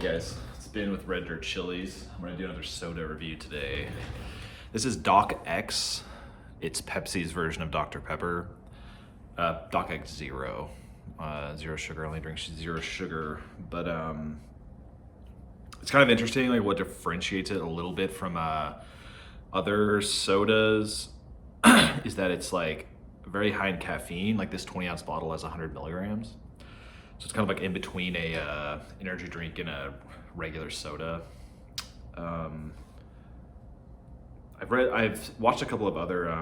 Hey guys, it's Ben with Red Dirt Chilies. I'm gonna do another soda review today. This is Doc X. It's Pepsi's version of Dr. Pepper. Doc X Zero. Zero sugar, only drink zero sugar. But it's kind of interesting, like what differentiates it a little bit from other sodas is that it's like very high in caffeine. Like this 20-ounce bottle has 100 milligrams. So it's kind of like in between a energy drink and a regular soda. I've watched a couple of other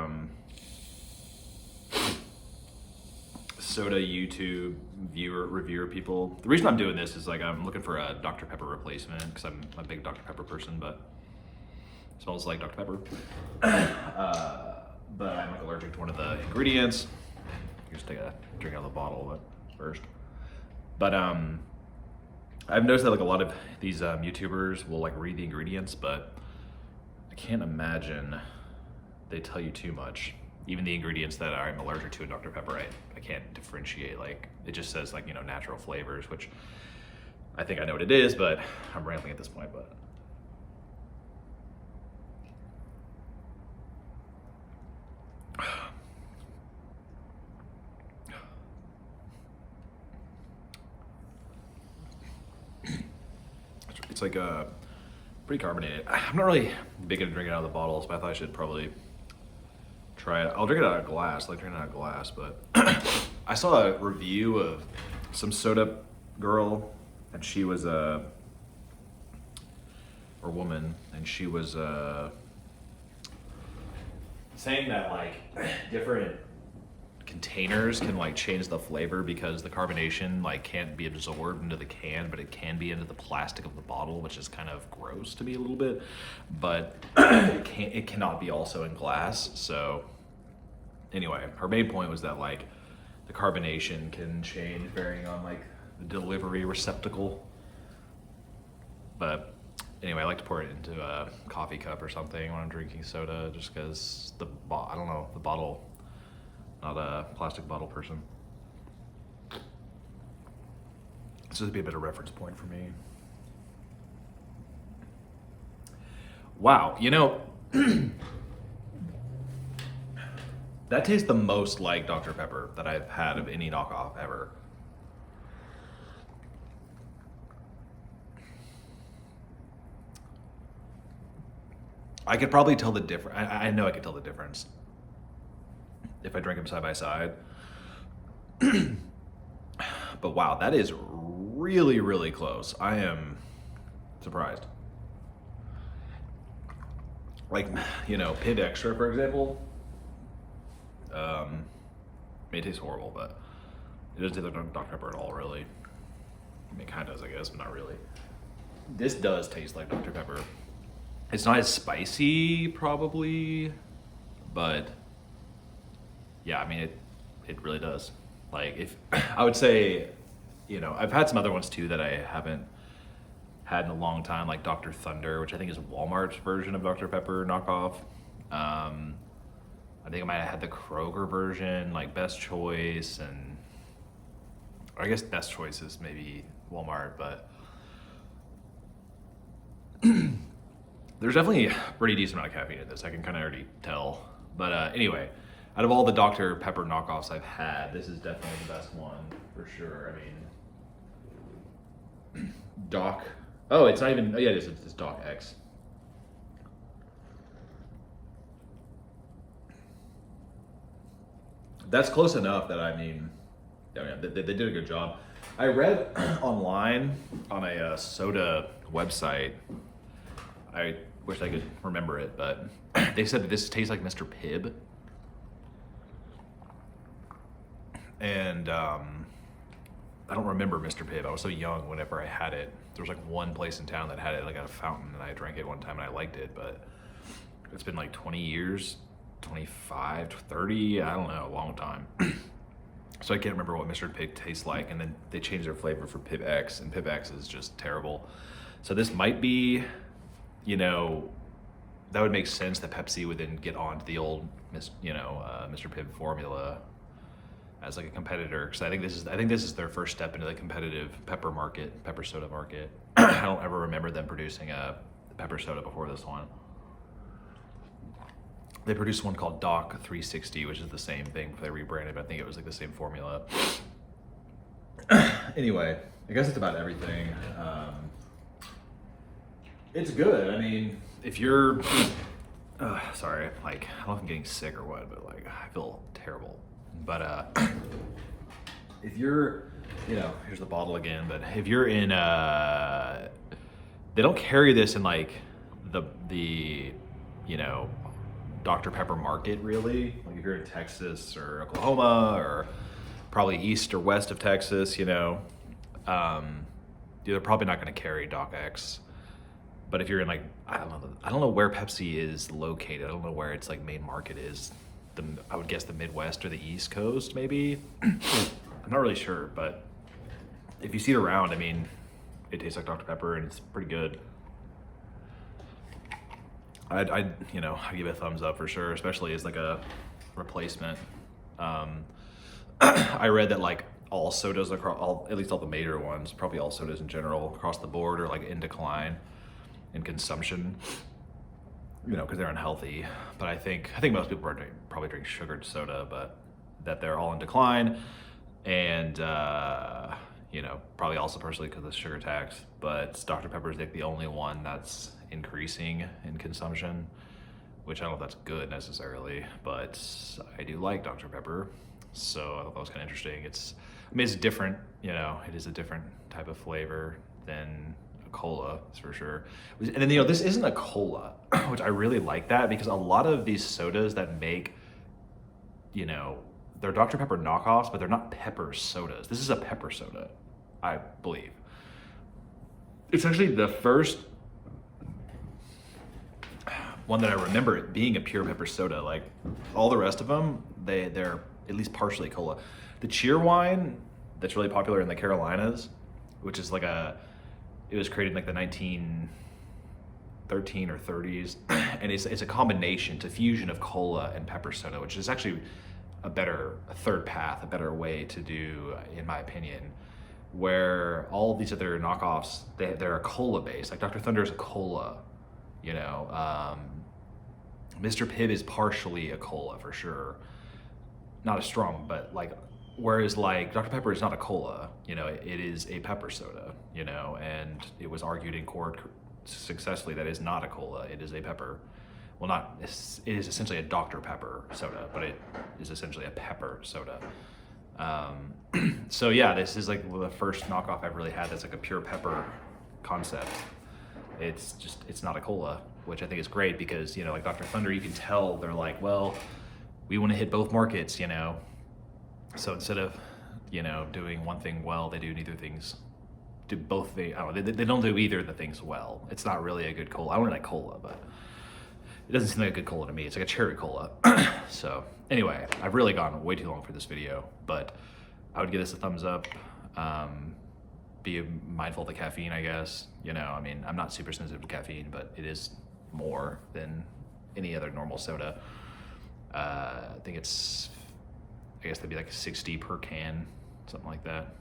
soda YouTube reviewer people. The reason I'm doing this is like I'm looking for a Dr. Pepper replacement because I'm a big Dr. Pepper person, but it smells like Dr. Pepper. But I'm like allergic to one of the ingredients. Just take a drink out of the bottle first. But I've noticed that like a lot of these YouTubers will like read the ingredients, but I can't imagine they tell you too much. Even the ingredients that I'm allergic to in Dr. Pepper, I can't differentiate. Like it just says like, you know, natural flavors, which I think I know what it is, but I'm rambling at this point. But it's like pretty carbonated. I'm not really big into drinking out of the bottles, but I thought I should probably try it. I'll drink it out of a glass. I like drinking it out of a glass, but I saw a review of some soda girl, and she was or woman, and she was saying that like different containers can like change the flavor because the carbonation like can't be absorbed into the can, but it can be into the plastic of the bottle, which is kind of gross to me a little bit. But it cannot be also in glass. So anyway, her main point was that like the carbonation can change varying on like the delivery receptacle. But anyway, I like to pour it into a coffee cup or something when I'm drinking soda, just because I don't know, the bottle. Not a plastic bottle person. This would be a bit of reference point for me. Wow, you know, that tastes the most like Dr. Pepper that I've had of any knockoff ever. I could probably tell the difference. I know I could tell the difference if I drink them side by side. But wow, that is really, really close. I am surprised. Like, you know, Pib Extra, for example, it tastes horrible, but it doesn't taste like Dr. Pepper at all, really. I mean, it kind of does, I guess, but not really. This does taste like Dr. Pepper. It's not as spicy, probably, but yeah, I mean, it really does. Like, if I would say, you know, I've had some other ones too that I haven't had in a long time, like Dr. Thunder, which I think is Walmart's version of Dr. Pepper knockoff. I think I might have had the Kroger version, like Best Choice, or I guess Best Choice is maybe Walmart, but there's definitely a pretty decent amount of caffeine in this. I can kind of already tell. But anyway, out of all the Dr. Pepper knockoffs I've had, this is definitely the best one for sure. I mean, oh, it's not even, oh yeah, it is, it's Doc X. That's close enough that I mean, yeah, they did a good job. I read online on a soda website, I wish I could remember it, but they said that this tastes like Mr. Pibb. And I don't remember Mr. Pibb. I was so young whenever I had it. There was like one place in town that had it like at a fountain, and I drank it one time and I liked it, but it's been like 20 years, 25, 30, I don't know, a long time. So I can't remember what Mr. Pibb tastes like, and then they changed their flavor for Pib X, and Pib X is just terrible. So this might be, you know, that would make sense that Pepsi would then get on to the old, Mr. Pibb formula as like a competitor, because I think this is their first step into the competitive pepper soda market. I don't ever remember them producing a pepper soda before this one. They produced one called Doc 360, which is the same thing. They rebranded, but I think it was like the same formula. Anyway, I guess it's about everything. It's good. I mean, if you're, sorry, like, I don't know if I'm getting sick or what, but like, I feel terrible. But if you're, you know, here's the bottle again, but if you're in, they don't carry this in like the, you know, Dr. Pepper market really. Like if you're in Texas or Oklahoma or probably east or west of Texas, you know, they're probably not going to carry Doc X. But if you're in like, I don't know where Pepsi is located. I don't know where its like main market is. I would guess the Midwest or the East Coast, maybe. I'm not really sure, but if you see it around, I mean, it tastes like Dr. Pepper and it's pretty good. I'd you know, I give it a thumbs up for sure, especially as like a replacement. I read that like all sodas across, at least all the major ones, probably all sodas in general across the board are like in decline in consumption, you know, because they're unhealthy. But I think most people probably drink sugared soda, but that they're all in decline, and you know, probably also partially because of the sugar tax. But Dr. Pepper is like the only one that's increasing in consumption, which I don't know if that's good necessarily, but I do like Dr. Pepper, so I thought that was kind of interesting. I mean, it's different, you know, it is a different type of flavor than a cola, that's for sure. And then, you know, this isn't a cola, which I really like that, because a lot of these sodas that make, you know, they're Dr. Pepper knockoffs, but they're not pepper sodas. This is a pepper soda, I believe. It's actually the first one that I remember it being a pure pepper soda. Like all the rest of them, they're at least partially cola. The cheer wine that's really popular in the Carolinas, which is like it was created in like the 1913 or 30s, and it's a combination, it's a fusion of cola and pepper soda, which is actually a third path, a better way to do, in my opinion, where all of these other knockoffs, they're a cola base. Like Dr. Thunder is a cola, you know, Mr. Pibb is partially a cola for sure. Not as strong, but like, whereas like Dr. Pepper is not a cola, you know, it is a pepper soda, you know, and it was argued in court successfully that it's not a cola, it is a pepper. Well, it is essentially a Dr. Pepper soda, but it is essentially a pepper soda. So yeah, this is like the first knockoff I've really had that's like a pure pepper concept. It's not a cola, which I think is great, because, you know, like Dr. Thunder, you can tell they're like, well, we want to hit both markets, you know. So instead of, you know, doing one thing well, they do neither things. Do both things. I don't know. They don't do either of the things well. It's not really a good cola. I don't like cola, but it doesn't seem like a good cola to me. It's like a cherry cola. So anyway, I've really gone way too long for this video, but I would give this a thumbs up. Be mindful of the caffeine, I guess. You know, I mean, I'm not super sensitive to caffeine, but it is more than any other normal soda. I guess they'd be like 60 per can, something like that.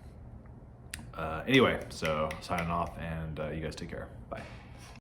Anyway, so signing off, and you guys take care. Bye.